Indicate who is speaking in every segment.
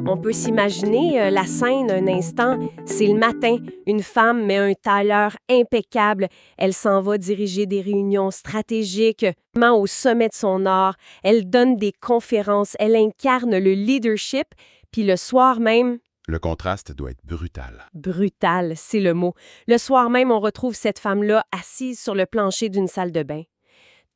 Speaker 1: On peut s'imaginer la scène un instant. C'est le matin, une femme met un tailleur impeccable. Elle s'en va diriger des réunions stratégiques, au sommet de son art. Elle donne des conférences, elle incarne le leadership. Puis le soir même...
Speaker 2: Le contraste doit être brutal.
Speaker 1: Brutal, c'est le mot. Le soir même, on retrouve cette femme-là assise sur le plancher d'une salle de bain.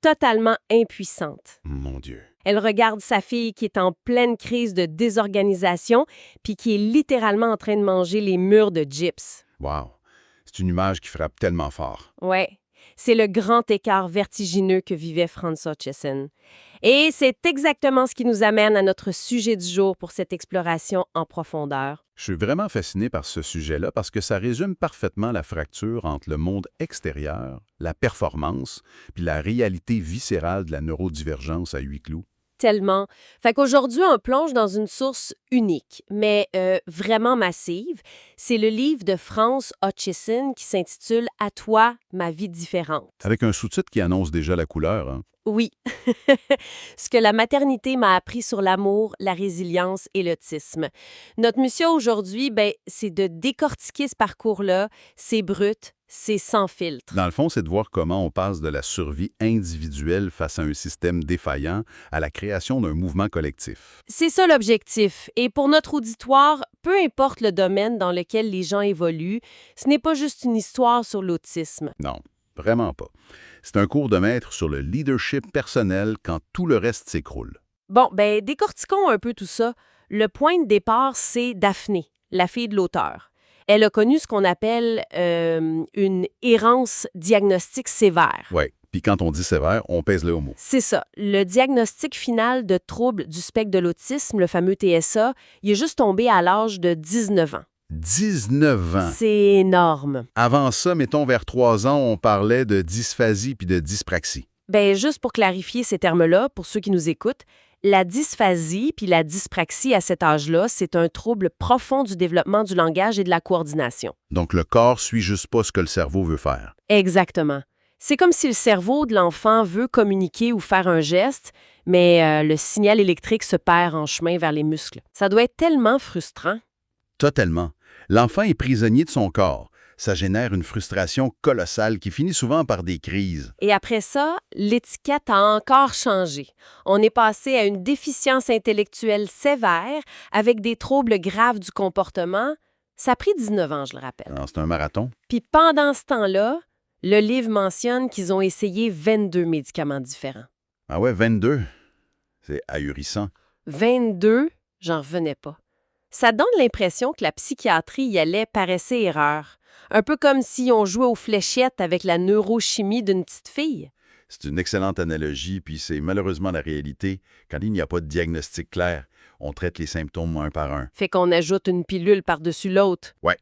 Speaker 1: Totalement impuissante.
Speaker 2: Mon Dieu.
Speaker 1: Elle regarde sa fille qui est en pleine crise de désorganisation puis qui est littéralement en train de manger les murs de gyps.
Speaker 2: Wow. C'est une image qui frappe tellement fort.
Speaker 1: Ouais, c'est le grand écart vertigineux que vivait Franz Hutcheson. Et c'est exactement ce qui nous amène à notre sujet du jour pour cette exploration en profondeur.
Speaker 2: Je suis vraiment fasciné par ce sujet-là parce que ça résume parfaitement la fracture entre le monde extérieur, la performance, puis la réalité viscérale de la neurodivergence à huis clos.
Speaker 1: Tellement. Fait qu'aujourd'hui, on plonge dans une source unique, mais vraiment massive. C'est le livre de Franz Hutcheson qui s'intitule « À toi, ma vie différente ».
Speaker 2: Avec un sous-titre qui annonce déjà la couleur, hein?
Speaker 1: Oui. Ce que la maternité m'a appris sur l'amour, la résilience et l'autisme. Notre mission aujourd'hui, c'est de décortiquer ce parcours-là. C'est brut, c'est sans filtre.
Speaker 2: Dans le fond, c'est de voir comment on passe de la survie individuelle face à un système défaillant à la création d'un mouvement collectif.
Speaker 1: C'est ça l'objectif. Et pour notre auditoire, peu importe le domaine dans lequel les gens évoluent, ce n'est pas juste une histoire sur l'autisme.
Speaker 2: Non, vraiment pas. C'est un cours de maître sur le leadership personnel quand tout le reste s'écroule.
Speaker 1: Bon, décortiquons un peu tout ça. Le point de départ, c'est Daphné, la fille de l'auteur. Elle a connu ce qu'on appelle une errance diagnostique sévère.
Speaker 2: Oui, puis quand on dit sévère, on pèse le mot.
Speaker 1: C'est ça. Le diagnostic final de trouble du spectre de l'autisme, le fameux TSA, il est juste tombé à l'âge de 19 ans.
Speaker 2: 19 ans!
Speaker 1: C'est énorme.
Speaker 2: Avant ça, mettons vers 3 ans, on parlait de dysphasie puis de dyspraxie.
Speaker 1: Juste pour clarifier ces termes-là, pour ceux qui nous écoutent, la dysphasie puis la dyspraxie à cet âge-là, c'est un trouble profond du développement du langage et de la coordination.
Speaker 2: Donc le corps suit juste pas ce que le cerveau veut faire.
Speaker 1: Exactement. C'est comme si le cerveau de l'enfant veut communiquer ou faire un geste, mais le signal électrique se perd en chemin vers les muscles. Ça doit être tellement frustrant.
Speaker 2: Totalement. L'enfant est prisonnier de son corps. Ça génère une frustration colossale qui finit souvent par des crises.
Speaker 1: Et après ça, l'étiquette a encore changé. On est passé à une déficience intellectuelle sévère avec des troubles graves du comportement. Ça a pris 19 ans, je le rappelle.
Speaker 2: C'est un marathon.
Speaker 1: Puis pendant ce temps-là, le livre mentionne qu'ils ont essayé 22 médicaments différents.
Speaker 2: Ah ouais, 22. C'est ahurissant.
Speaker 1: 22, j'en revenais pas. Ça donne l'impression que la psychiatrie y allait par essai-erreur. Un peu comme si on jouait aux fléchettes avec la neurochimie d'une petite fille.
Speaker 2: C'est une excellente analogie, puis c'est malheureusement la réalité. Quand il n'y a pas de diagnostic clair, on traite les symptômes un par un.
Speaker 1: Fait qu'on ajoute une pilule par-dessus l'autre.
Speaker 2: Ouais.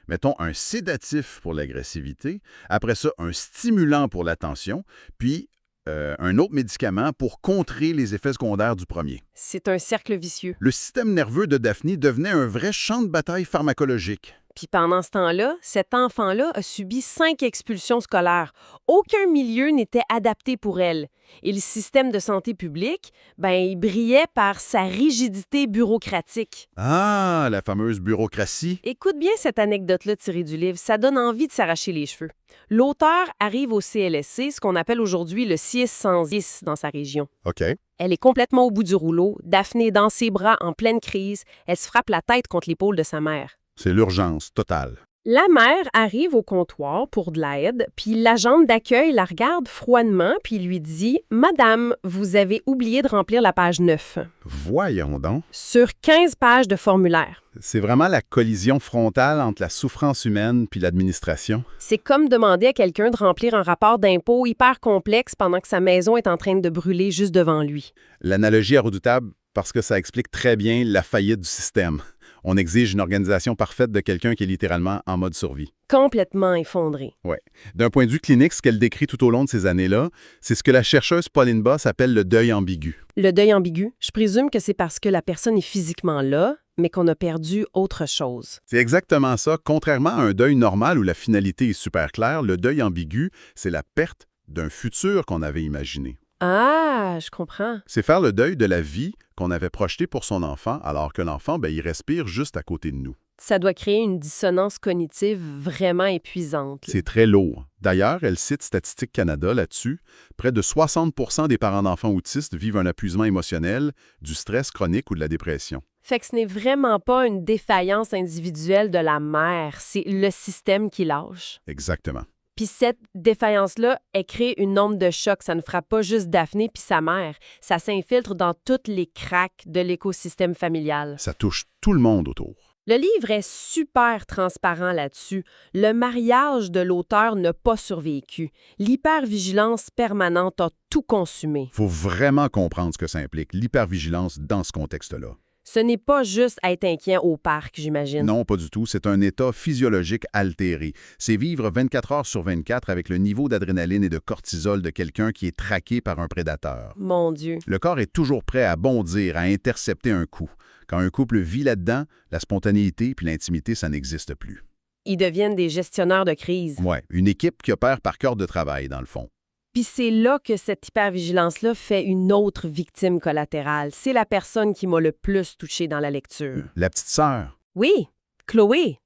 Speaker 2: Mettons un sédatif pour l'agressivité, après ça, un stimulant pour l'attention, puis un autre médicament pour contrer les effets secondaires du premier.
Speaker 1: C'est un cercle vicieux.
Speaker 2: Le système nerveux de Daphné devenait un vrai champ de bataille pharmacologique.
Speaker 1: Puis pendant ce temps-là, cet enfant-là a subi 5 expulsions scolaires. Aucun milieu n'était adapté pour elle. Et le système de santé publique, il brillait par sa rigidité bureaucratique.
Speaker 2: Ah, la fameuse bureaucratie.
Speaker 1: Écoute bien cette anecdote-là tirée du livre, ça donne envie de s'arracher les cheveux. L'auteur arrive au CLSC, ce qu'on appelle aujourd'hui le CIS 110 dans sa région.
Speaker 2: OK.
Speaker 1: Elle est complètement au bout du rouleau, Daphné est dans ses bras en pleine crise, elle se frappe la tête contre l'épaule de sa mère.
Speaker 2: C'est l'urgence totale.
Speaker 1: La mère arrive au comptoir pour de l'aide, puis l'agente d'accueil la regarde froidement, puis lui dit « Madame, vous avez oublié de remplir la page 9. »
Speaker 2: Voyons donc.
Speaker 1: Sur 15 pages de formulaire.
Speaker 2: C'est vraiment la collision frontale entre la souffrance humaine puis l'administration.
Speaker 1: C'est comme demander à quelqu'un de remplir un rapport d'impôt hyper complexe pendant que sa maison est en train de brûler juste devant lui.
Speaker 2: L'analogie est redoutable parce que ça explique très bien la faillite du système. On exige une organisation parfaite de quelqu'un qui est littéralement en mode survie.
Speaker 1: Complètement effondré.
Speaker 2: Oui. D'un point de vue clinique, ce qu'elle décrit tout au long de ces années-là, c'est ce que la chercheuse Pauline Boss appelle le deuil ambigu.
Speaker 1: Le deuil ambigu, je présume que c'est parce que la personne est physiquement là, mais qu'on a perdu autre chose.
Speaker 2: C'est exactement ça. Contrairement à un deuil normal où la finalité est super claire, le deuil ambigu, c'est la perte d'un futur qu'on avait imaginé.
Speaker 1: Ah, je comprends.
Speaker 2: C'est faire le deuil de la vie qu'on avait projetée pour son enfant, alors que l'enfant, il respire juste à côté de nous.
Speaker 1: Ça doit créer une dissonance cognitive vraiment épuisante.
Speaker 2: C'est très lourd. D'ailleurs, elle cite Statistique Canada là-dessus. Près de 60% des parents d'enfants autistes vivent un épuisement émotionnel, du stress chronique ou de la dépression.
Speaker 1: Fait que ce n'est vraiment pas une défaillance individuelle de la mère, c'est le système qui lâche.
Speaker 2: Exactement.
Speaker 1: Puis cette défaillance-là, elle crée une onde de choc. Ça ne frappe pas juste Daphné puis sa mère. Ça s'infiltre dans toutes les craques de l'écosystème familial.
Speaker 2: Ça touche tout le monde autour.
Speaker 1: Le livre est super transparent là-dessus. Le mariage de l'auteur n'a pas survécu. L'hypervigilance permanente a tout consumé.
Speaker 2: Faut vraiment comprendre ce que ça implique, l'hypervigilance dans ce contexte-là.
Speaker 1: Ce n'est pas juste être inquiet au parc, j'imagine.
Speaker 2: Non, pas du tout. C'est un état physiologique altéré. C'est vivre 24 heures sur 24 avec le niveau d'adrénaline et de cortisol de quelqu'un qui est traqué par un prédateur.
Speaker 1: Mon Dieu.
Speaker 2: Le corps est toujours prêt à bondir, à intercepter un coup. Quand un couple vit là-dedans, la spontanéité puis l'intimité, ça n'existe plus.
Speaker 1: Ils deviennent des gestionnaires de crise.
Speaker 2: Ouais, une équipe qui opère par cœur de travail, dans le fond.
Speaker 1: Puis c'est là que cette hypervigilance-là fait une autre victime collatérale. C'est la personne qui m'a le plus touchée dans la lecture.
Speaker 2: La petite sœur.
Speaker 1: Oui, Chloé,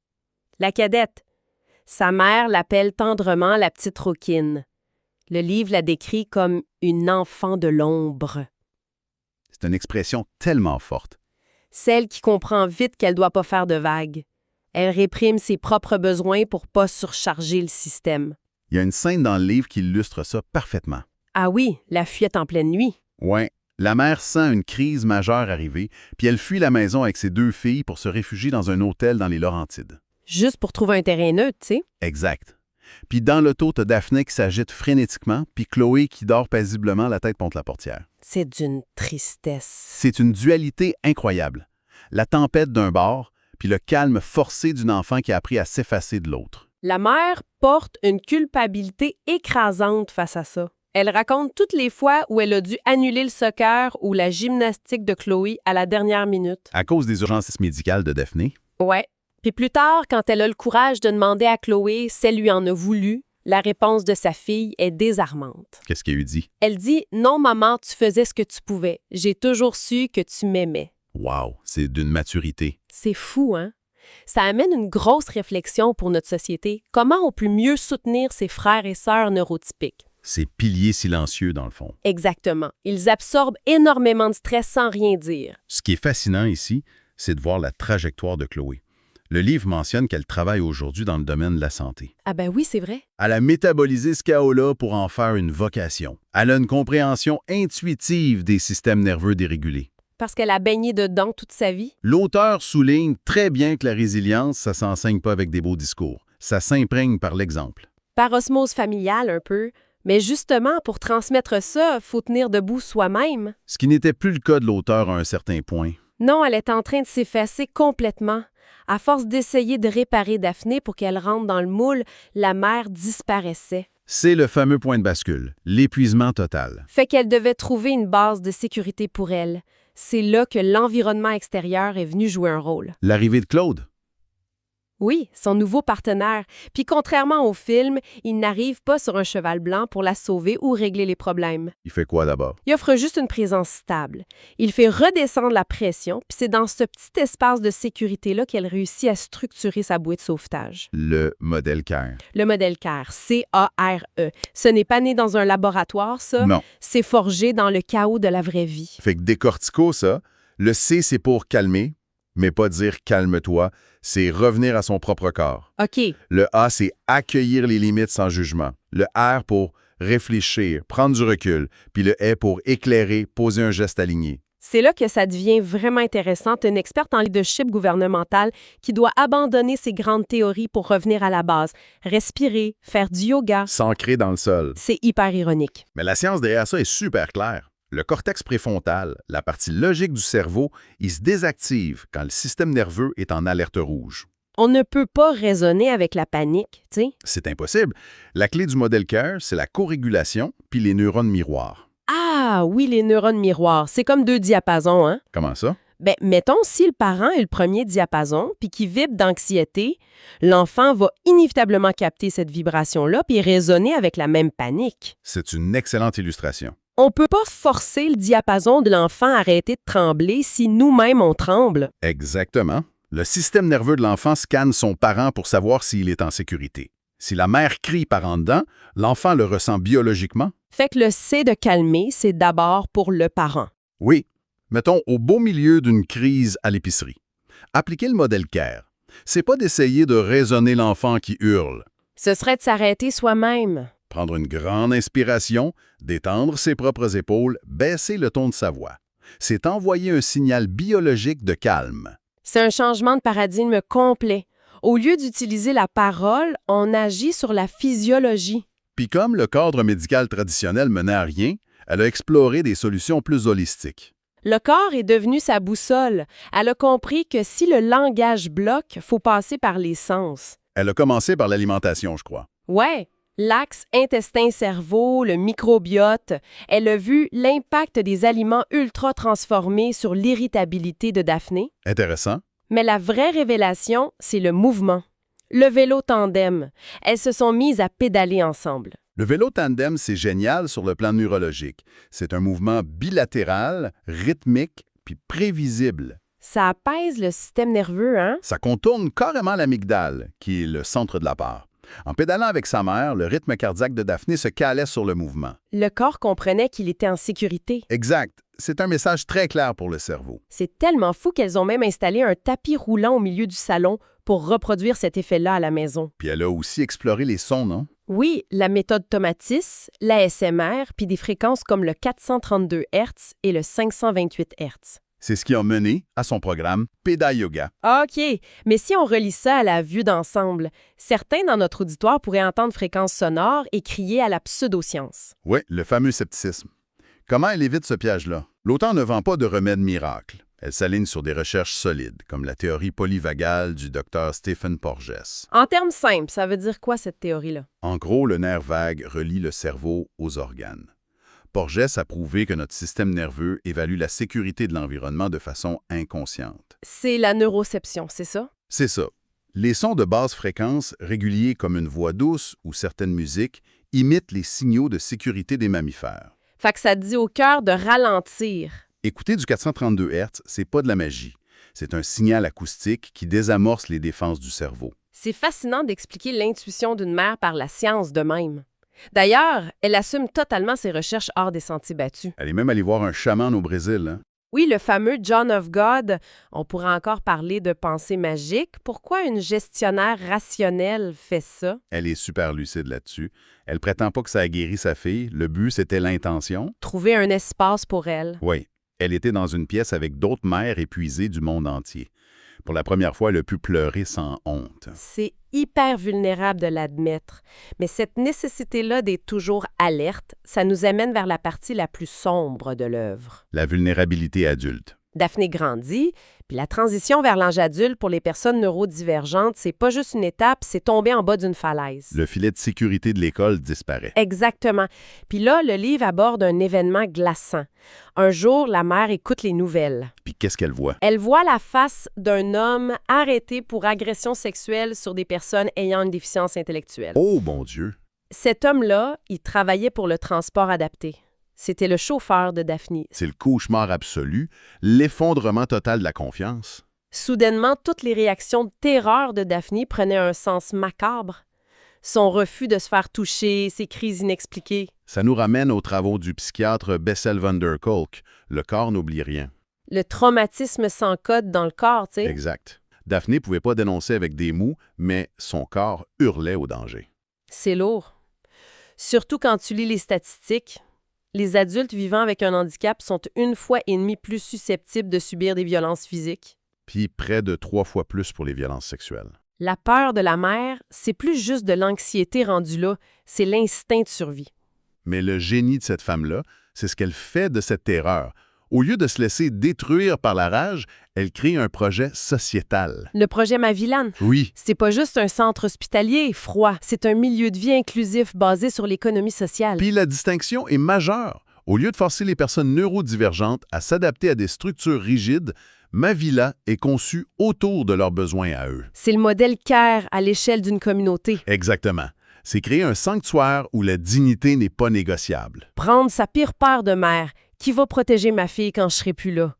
Speaker 1: la cadette. Sa mère l'appelle tendrement la petite rouquine. Le livre la décrit comme une enfant de l'ombre.
Speaker 2: C'est une expression tellement forte.
Speaker 1: Celle qui comprend vite qu'elle ne doit pas faire de vagues. Elle réprime ses propres besoins pour pas surcharger le système.
Speaker 2: Il y a une scène dans le livre qui illustre ça parfaitement.
Speaker 1: Ah oui, la fuite en pleine nuit.
Speaker 2: Ouais, la mère sent une crise majeure arriver, puis elle fuit la maison avec ses 2 filles pour se réfugier dans un hôtel dans les Laurentides.
Speaker 1: Juste pour trouver un terrain neutre, tu sais.
Speaker 2: Exact. Puis dans l'auto, t'as Daphné qui s'agite frénétiquement, puis Chloé qui dort paisiblement la tête contre la portière.
Speaker 1: C'est d'une tristesse.
Speaker 2: C'est une dualité incroyable. La tempête d'un bord, puis le calme forcé d'une enfant qui a appris à s'effacer de l'autre.
Speaker 1: La mère porte une culpabilité écrasante face à ça. Elle raconte toutes les fois où elle a dû annuler le soccer ou la gymnastique de Chloé à la dernière minute.
Speaker 2: À cause des urgences médicales de Daphné.
Speaker 1: Ouais. Puis plus tard, quand elle a le courage de demander à Chloé si elle lui en a voulu, la réponse de sa fille est désarmante.
Speaker 2: Qu'est-ce qu'elle lui dit?
Speaker 1: Elle dit « Non, maman, tu faisais ce que tu pouvais. J'ai toujours su que tu m'aimais. »
Speaker 2: Wow, c'est d'une maturité.
Speaker 1: C'est fou, hein? Ça amène une grosse réflexion pour notre société. Comment on peut mieux soutenir ses frères et sœurs neurotypiques?
Speaker 2: Ces piliers silencieux, dans le fond.
Speaker 1: Exactement. Ils absorbent énormément de stress sans rien dire.
Speaker 2: Ce qui est fascinant ici, c'est de voir la trajectoire de Chloé. Le livre mentionne qu'elle travaille aujourd'hui dans le domaine de la santé.
Speaker 1: Ah ben oui, c'est vrai.
Speaker 2: Elle a métabolisé ce chaos-là pour en faire une vocation. Elle a une compréhension intuitive des systèmes nerveux dérégulés.
Speaker 1: Parce qu'elle a baigné dedans toute sa vie.
Speaker 2: L'auteur souligne très bien que la résilience, ça s'enseigne pas avec des beaux discours. Ça s'imprègne par l'exemple.
Speaker 1: Par osmose familiale un peu. Mais justement, pour transmettre ça, faut tenir debout soi-même.
Speaker 2: Ce qui n'était plus le cas de l'auteur à un certain point.
Speaker 1: Non, elle est en train de s'effacer complètement. À force d'essayer de réparer Daphné pour qu'elle rentre dans le moule, la mère disparaissait.
Speaker 2: C'est le fameux point de bascule, l'épuisement total.
Speaker 1: Fait qu'elle devait trouver une base de sécurité pour elle. C'est là que l'environnement extérieur est venu jouer un rôle.
Speaker 2: L'arrivée de Claude.
Speaker 1: Oui, son nouveau partenaire. Puis contrairement au film, il n'arrive pas sur un cheval blanc pour la sauver ou régler les problèmes.
Speaker 2: Il fait quoi d'abord?
Speaker 1: Il offre juste une présence stable. Il fait redescendre la pression, puis c'est dans ce petit espace de sécurité-là qu'elle réussit à structurer sa bouée de sauvetage.
Speaker 2: Le modèle CARE.
Speaker 1: Le modèle CARE, C-A-R-E. Ce n'est pas né dans un laboratoire, ça.
Speaker 2: Non.
Speaker 1: C'est forgé dans le chaos de la vraie vie.
Speaker 2: Fait que décortico, ça. Le C, c'est pour calmer, mais pas dire « calme-toi ». C'est revenir à son propre corps.
Speaker 1: OK.
Speaker 2: Le A, c'est accueillir les limites sans jugement. Le R pour réfléchir, prendre du recul. Puis le E pour éclairer, poser un geste aligné.
Speaker 1: C'est là que ça devient vraiment intéressant. Une experte en leadership gouvernemental qui doit abandonner ses grandes théories pour revenir à la base. Respirer, faire du yoga.
Speaker 2: S'ancrer dans le sol.
Speaker 1: C'est hyper ironique.
Speaker 2: Mais la science derrière ça est super claire. Le cortex préfrontal, la partie logique du cerveau, il se désactive quand le système nerveux est en alerte rouge.
Speaker 1: On ne peut pas raisonner avec la panique, tu sais.
Speaker 2: C'est impossible. La clé du modèle CARE, c'est la corégulation puis les neurones miroirs.
Speaker 1: Ah oui, les neurones miroirs. C'est comme 2 diapasons, hein?
Speaker 2: Comment ça?
Speaker 1: Ben, mettons, si le parent est le premier diapason puis qu'il vibre d'anxiété, l'enfant va inévitablement capter cette vibration-là puis raisonner avec la même panique.
Speaker 2: C'est une excellente illustration.
Speaker 1: On peut pas forcer le diapason de l'enfant à arrêter de trembler si nous-mêmes on tremble.
Speaker 2: Exactement. Le système nerveux de l'enfant scanne son parent pour savoir s'il est en sécurité. Si la mère crie par en dedans, l'enfant le ressent biologiquement.
Speaker 1: Fait que le C de calmer, c'est d'abord pour le parent.
Speaker 2: Oui. Mettons, au beau milieu d'une crise à l'épicerie. Appliquer le modèle CARE. C'est pas d'essayer de raisonner l'enfant qui hurle.
Speaker 1: Ce serait de s'arrêter soi-même.
Speaker 2: Prendre une grande inspiration, détendre ses propres épaules, baisser le ton de sa voix. C'est envoyer un signal biologique de calme.
Speaker 1: C'est un changement de paradigme complet. Au lieu d'utiliser la parole, on agit sur la physiologie.
Speaker 2: Puis comme le cadre médical traditionnel menait à rien, elle a exploré des solutions plus holistiques.
Speaker 1: Le corps est devenu sa boussole. Elle a compris que si le langage bloque, faut passer par les sens.
Speaker 2: Elle a commencé par l'alimentation, je crois.
Speaker 1: Ouais, l'axe intestin-cerveau, le microbiote. Elle a vu l'impact des aliments ultra transformés sur l'irritabilité de Daphné.
Speaker 2: Intéressant.
Speaker 1: Mais la vraie révélation, c'est le mouvement. Le vélo tandem. Elles se sont mises à pédaler ensemble.
Speaker 2: Le vélo tandem, c'est génial sur le plan neurologique. C'est un mouvement bilatéral, rythmique, puis prévisible.
Speaker 1: Ça apaise le système nerveux, hein?
Speaker 2: Ça contourne carrément l'amygdale, qui est le centre de la part. En pédalant avec sa mère, le rythme cardiaque de Daphné se calait sur le mouvement.
Speaker 1: Le corps comprenait qu'il était en sécurité.
Speaker 2: Exact. C'est un message très clair pour le cerveau.
Speaker 1: C'est tellement fou qu'elles ont même installé un tapis roulant au milieu du salon pour reproduire cet effet-là à la maison.
Speaker 2: Puis elle a aussi exploré les sons, non?
Speaker 1: Oui, la méthode Tomatis, l'ASMR, puis des fréquences comme le 432 Hz et le 528 Hz.
Speaker 2: C'est ce qui a mené à son programme PEDA Yoga.
Speaker 1: OK, mais si on relie ça à la vue d'ensemble, certains dans notre auditoire pourraient entendre fréquences sonores et crier à la pseudoscience.
Speaker 2: Oui, le fameux scepticisme. Comment elle évite ce piège-là? L'auteur ne vend pas de remède miracle. Elle s'aligne sur des recherches solides, comme la théorie polyvagale du Dr Stephen Porges.
Speaker 1: En termes simples, ça veut dire quoi cette théorie-là?
Speaker 2: En gros, le nerf vague relie le cerveau aux organes. Porges a prouvé que notre système nerveux évalue la sécurité de l'environnement de façon inconsciente.
Speaker 1: C'est la neuroception, c'est ça?
Speaker 2: C'est ça. Les sons de basse fréquence, réguliers comme une voix douce ou certaines musiques, imitent les signaux de sécurité des mammifères.
Speaker 1: Fait que ça dit au cœur de ralentir.
Speaker 2: Écouter du 432 Hz, c'est pas de la magie. C'est un signal acoustique qui désamorce les défenses du cerveau.
Speaker 1: C'est fascinant d'expliquer l'intuition d'une mère par la science de même. D'ailleurs, elle assume totalement ses recherches hors des sentiers battus.
Speaker 2: Elle est même allée voir un chaman au Brésil. Hein?
Speaker 1: Oui, le fameux John of God. On pourrait encore parler de pensée magique. Pourquoi une gestionnaire rationnelle fait ça?
Speaker 2: Elle est super lucide là-dessus. Elle prétend pas que ça a guéri sa fille. Le but, c'était l'intention.
Speaker 1: Trouver un espace pour elle.
Speaker 2: Oui. Elle était dans une pièce avec d'autres mères épuisées du monde entier. Pour la première fois, elle a pu pleurer sans honte.
Speaker 1: C'est hyper vulnérable de l'admettre. Mais cette nécessité-là d'être toujours alerte, ça nous amène vers la partie la plus sombre de l'œuvre.
Speaker 2: La vulnérabilité adulte.
Speaker 1: Daphné grandit, puis la transition vers l'âge adulte pour les personnes neurodivergentes, c'est pas juste une étape, c'est tomber en bas d'une falaise.
Speaker 2: Le filet de sécurité de l'école disparaît.
Speaker 1: Exactement. Puis là, le livre aborde un événement glaçant. Un jour, la mère écoute les nouvelles.
Speaker 2: Puis qu'est-ce qu'elle voit?
Speaker 1: Elle voit la face d'un homme arrêté pour agression sexuelle sur des personnes ayant une déficience intellectuelle.
Speaker 2: Oh, mon Dieu!
Speaker 1: Cet homme-là, il travaillait pour le transport adapté. C'était le chauffeur de Daphné.
Speaker 2: C'est le cauchemar absolu, l'effondrement total de la confiance.
Speaker 1: Soudainement, toutes les réactions de terreur de Daphné prenaient un sens macabre. Son refus de se faire toucher, ses crises inexpliquées.
Speaker 2: Ça nous ramène aux travaux du psychiatre Bessel van der Kolk. Le corps n'oublie rien.
Speaker 1: Le traumatisme s'encode dans le corps, tu sais.
Speaker 2: Exact. Daphné pouvait pas dénoncer avec des mots, mais son corps hurlait au danger.
Speaker 1: C'est lourd. Surtout quand tu lis les statistiques. Les adultes vivant avec un handicap sont 1,5 fois plus susceptibles de subir des violences physiques.
Speaker 2: Puis près de 3 fois plus pour les violences sexuelles.
Speaker 1: La peur de la mère, c'est plus juste de l'anxiété rendue là, c'est l'instinct de survie.
Speaker 2: Mais le génie de cette femme-là, c'est ce qu'elle fait de cette terreur. Au lieu de se laisser détruire par la rage, elle crée un projet sociétal.
Speaker 1: Le projet Mavilan,
Speaker 2: Oui,
Speaker 1: c'est pas juste un centre hospitalier froid, c'est un milieu de vie inclusif basé sur l'économie sociale.
Speaker 2: puis la distinction est majeure. Au lieu de forcer les personnes neurodivergentes à s'adapter à des structures rigides, Mavila est conçue autour de leurs besoins à eux.
Speaker 1: C'est le modèle CARE à l'échelle d'une communauté.
Speaker 2: Exactement. C'est créer un sanctuaire où la dignité n'est pas négociable.
Speaker 1: Prendre sa pire père de mère, qui va protéger ma fille quand je serai plus là.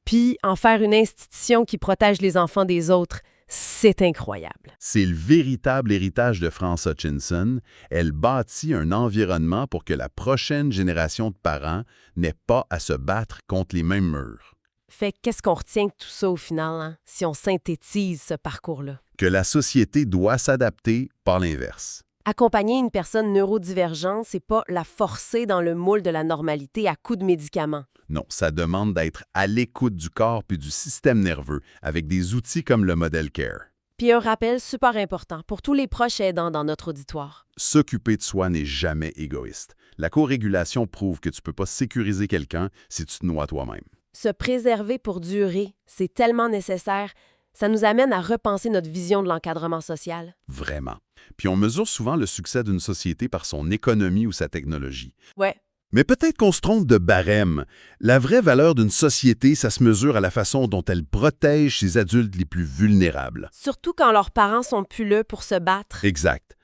Speaker 1: Puis en faire une institution qui protège les enfants des autres, c'est incroyable.
Speaker 2: C'est le véritable héritage de France Hutchinson. Elle bâtit un environnement pour que la prochaine génération de parents n'ait pas à se battre contre les mêmes murs.
Speaker 1: Fait qu'est-ce qu'on retient de tout ça au final, hein, si on synthétise ce parcours-là?
Speaker 2: Que la société doit s'adapter par l'inverse.
Speaker 1: Accompagner une personne neurodivergente, c'est pas la forcer dans le moule de la normalité à coups de médicaments.
Speaker 2: Non, ça demande d'être à l'écoute du corps puis du système nerveux avec des outils comme le Model Care.
Speaker 1: Puis un rappel super important pour tous les proches aidants dans notre auditoire.
Speaker 2: S'occuper de soi n'est jamais égoïste. La co-régulation prouve que tu ne peux pas sécuriser quelqu'un si tu te noies toi-même.
Speaker 1: Se préserver pour durer, c'est tellement nécessaire. Ça nous amène à repenser notre vision de l'encadrement social.
Speaker 2: Vraiment. Puis on mesure souvent le succès d'une société par son économie ou sa technologie.
Speaker 1: Ouais.
Speaker 2: Mais peut-être qu'on se trompe de barème. La vraie valeur d'une société, ça se mesure à la façon dont elle protège ses adultes les plus vulnérables.
Speaker 1: Surtout quand leurs parents sont plus là pour se battre.
Speaker 2: Exact.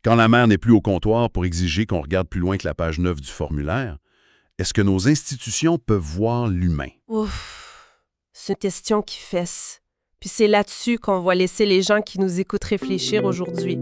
Speaker 2: Quand la mère n'est plus au comptoir pour exiger qu'on regarde plus loin que la page 9 du formulaire, est-ce que nos institutions peuvent voir l'humain?
Speaker 1: Ouf, c'est une question qui fesse. Puis c'est là-dessus qu'on va laisser les gens qui nous écoutent réfléchir aujourd'hui.